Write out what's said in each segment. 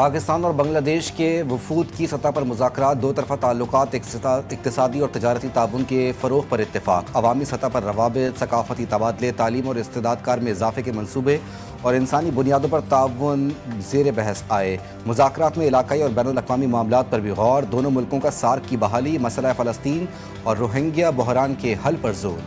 पाकिस्तान और बांग्लादेश के वफूद की सतह पर मुज़ाकरात, दो तरफ़ा ताल्लुकात, इक़्तिसादी और तजारती ताउन के फ़रोग़ पर इत्तेफ़ाक़, अवामी सतह पर रवाबित, सकाफ़ती तबादले, तालीम और इस्तेदादकार में इजाफ़े के मनसूबे और इंसानी बुनियादों पर ताउन ज़ेर बहस आए। मुज़ाकरात में इलाक़ाई और बैनुल-अक़वामी मामलात पर भी गौर, दोनों मुल्कों का सार्क की बहाली, मसला फ़लस्तीन और रोहिंग्या बहरान के हल पर जोर।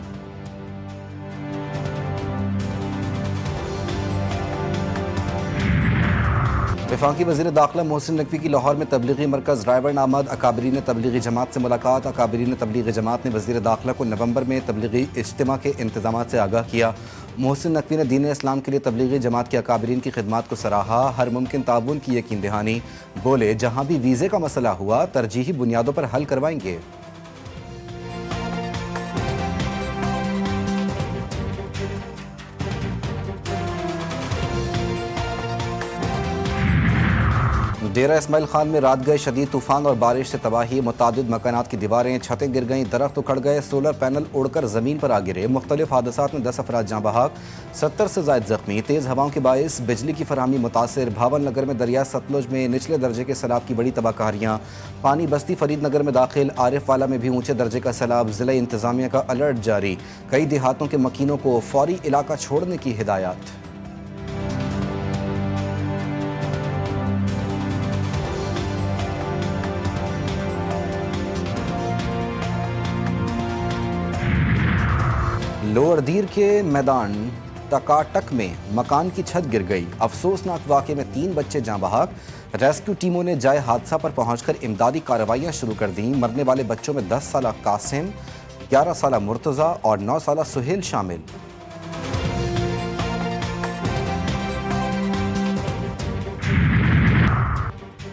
वफाकी वज़ीर दाखिला मोहसिन नकवी की लाहौर में तबलीगी मरकज़ रायबन आमद, अकाबरीन तबलीगी जमात से मुलाकात। अकाबरीन तबलीगी जमात ने वज़ीर दाखिला को नवंबर में तबलीगी इज्तिमा के इंतज़ाम से आगाह किया। मोहसिन नकवी ने दीन इस्लाम के लिए तबलीगी जमात के अकाबरीन की खिदमात को सराहा, हर मुमकिन ताउन की यकीन दहानी। बोले, जहाँ भी वीज़े का मसला हुआ तरजीही बुनियादों पर हल करवाएंगे। डेरा इस्माइल खान में रात गए शदीद तूफान और बारिश से तबाही, मुतादिद मकानात की दीवारें छतें गिर गईं, दरख्त उखड़ गए, सोलर पैनल उड़कर ज़मीन पर आ गिरे। मुख्तलिफ हादसात में 10 अफराद जाँ बहक, 70 से ज़ायद ज़ख्मी। तेज़ हवाओं के बायस बिजली की फराहमी मुतासिर। भावन नगर में दरिया सतलुज में निचले दर्जे के सैलाब की बड़ी तबाहकारियाँ। पानी बस्ती फरीद नगर में दाखिल, आरिफ वाला में भी ऊँचे दर्जे का सैलाब। ज़िला इंतज़ामिया का अलर्ट जारी, कई देहातों के मकीनों को फौरी इलाका छोड़ने की हिदायत। लोअर दीर के मैदान टकाटक में मकान की छत गिर गई। अफसोसनाक वाक़े में 3 बच्चे जाँ बहक। रेस्क्यू टीमों ने जाए हादसा पर पहुंचकर इमदादी कार्रवाइयाँ शुरू कर दी। मरने वाले बच्चों में 10 साला कासिम, 11 साला मुर्तज़ा और 9 साला सुहेल शामिल।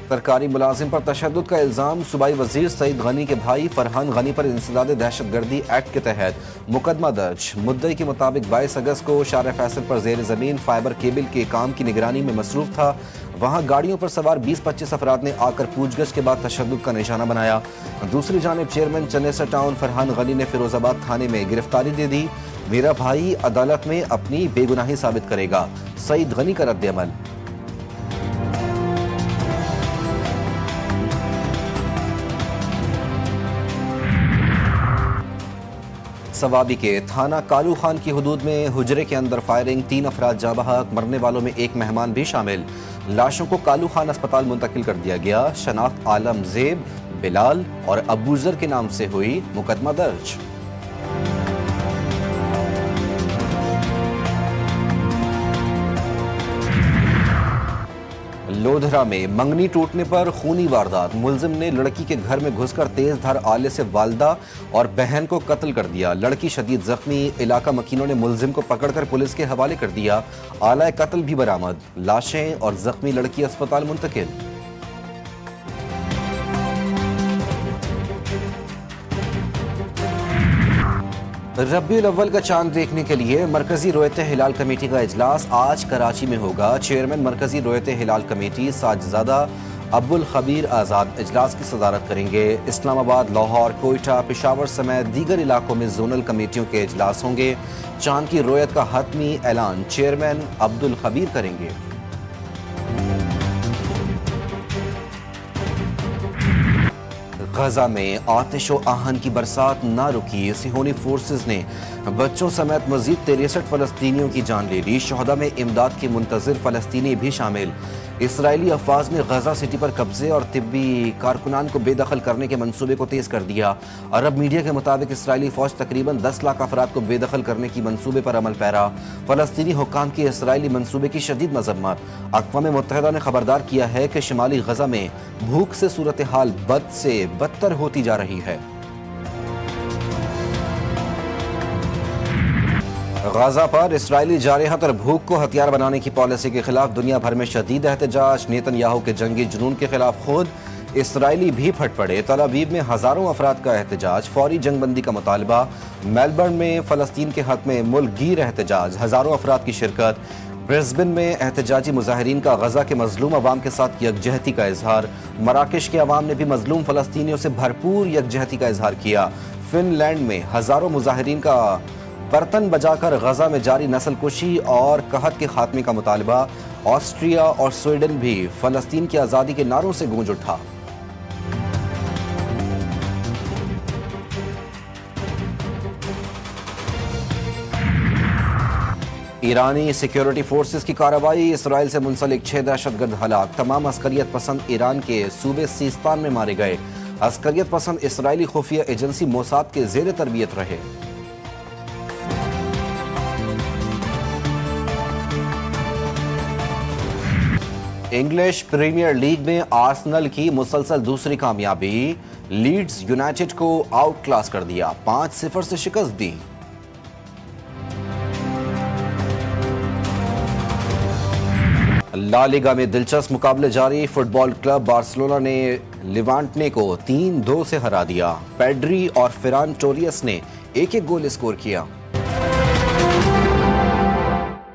सरकारी मुलाजिम पर तशद्दुद का इल्ज़ाम, सूबाई वज़ीर सईद गनी के भाई फरहान गनी पर इंसदाद दहशतगर्दी एक्ट के तहत मुकदमा दर्ज। मुद्दई के मुताबिक 22 अगस्त को शार फैसल पर ज़ेर ज़मीन फाइबर केबल के काम की निगरानी में मसरूफ़ था। वहाँ गाड़ियों पर सवार 20-25 अफराद ने आकर पूछगछ के बाद तशद्दुद का निशाना बनाया। दूसरी जानिब चेयरमैन चन्नेसर टाउन फरहान गनी ने फिरोजाबाद थाने में गिरफ्तारी दे दी। मेरा भाई अदालत में अपनी बेगुनाही साबित करेगा, सईद गनी का रद्द-ए-अमल। सवाबी के थाना कालू खान की हदूद में हुजरे के अंदर फायरिंग, 3 अफराद जाँ बहक, मरने वालों में एक मेहमान भी शामिल। लाशों को कालू खान अस्पताल मुंतकिल कर दिया गया। शनाख्त आलम ज़ेब, बिलाल और अबूजर के नाम से हुई, मुकदमा दर्ज। लोधरा में मंगनी टूटने पर खूनी वारदात, मुलजिम ने लड़की के घर में घुसकर तेज धार आले से वालदा और बहन को कत्ल कर दिया। लड़की शदीद जख्मी, इलाका मकीनों ने मुलजिम को पकड़कर पुलिस के हवाले कर दिया। आला कत्ल भी बरामद, लाशें और जख्मी लड़की अस्पताल मुंतकिल। रब्बीउल अव्वल का चांद देखने के लिए मरकजी रोयते हिलाल कमेटी का इजलास आज कराची में होगा। चेयरमैन मरकजी रोयते हिलाल कमेटी साजिदा अब्दुल खबीर आज़ाद इजलास की सदारत करेंगे। इस्लामाबाद, लाहौर, कोयटा, पेशावर समेत दीगर इलाकों में जोनल कमेटियों के इजलास होंगे। चांद की रोयत का हतमी ऐलान चेयरमैन अब्दुल खबीर करेंगे। गजा में आतिश व आहन की बरसात ना रुकी। सिहोनी फोर्सेस ने बच्चों समेत मजीद 63 फ़लस्तीनियों की जान ले ली। शहदा में इमदाद के मुंतज़िर फ़लस्तीनी भी शामिल। इसराइली अफवाज ने गजा सिटी पर कब्जे और तिब्बी कारकुनान को बेदखल करने के मंसूबे को तेज़ कर दिया। अरब मीडिया के मुताबिक इसराइली फ़ौज तकरीबन 10 लाख अफराद को बेदखल करने की मंसूबे पर अमल पैरा। फ़लस्तीनी हुक्काम की इसराइली मंसूबे की शदीद मज़म्मत। अक़वाम मुत्तहिदा ने खबरदार किया है कि शिमाली गजा में भूख से सूरत हाल बद से बदतर होती जा रही है। गाजा पर इसराइली जारहत और भूख को हथियार बनाने की पॉलिसी के खिलाफ दुनिया भर में शदीद एहतजाज। नेतन्याहू के जंगी जुनून के खिलाफ खुद इसराइली भी फट पड़े। तल अवीव में हज़ारों अफराद का एहतजाज, फौरी जंगबंदी का मुतालबा। मेलबर्न में फ़लस्तीन के हक़ में मुल्क गिर एहतजाज, हज़ारों अफराद की शिरकत। ब्रिस्बेन में एहतजाजी मुजाहिरीन का गजा के मजलूम अवाम के साथ यकजहती का इजहार। मराकश के अवाम ने भी मजलूम फ़लस्तीनियों से भरपूर यकजहती का इजहार किया। फिनलैंड में हज़ारों मुजाहिरीन का बर्तन बजाकर गजा में जारी नस्लकुशी और कहत के खात्मे का मुतालबा। ऑस्ट्रिया और स्वीडन भी फलस्तीन की आज़ादी के नारों से गूंज उठा। ईरानी सिक्योरिटी फोर्सेस की कार्रवाई, इसराइल से मुंसलिक 6 दहशतगर्द हलाक। तमाम अस्करियत पसंद ईरान के सूबे सीस्तान में मारे गए। अस्करियत पसंद इसराइली खुफिया एजेंसी मोसाद के जेर तरबियत रहे। इंग्लिश प्रीमियर लीग में आर्सेनल की मुसलसल दूसरी कामयाबी। लीड्स यूनाइटेड को आउट क्लास कर दिया, 5-0 से शिकस्त दी। ला लीगा में दिलचस्प मुकाबले जारी। फुटबॉल क्लब बार्सिलोना ने लिवांटे को 3-2 से हरा दिया। पेड्री और फेरान टोरियस ने एक-एक गोल स्कोर किया।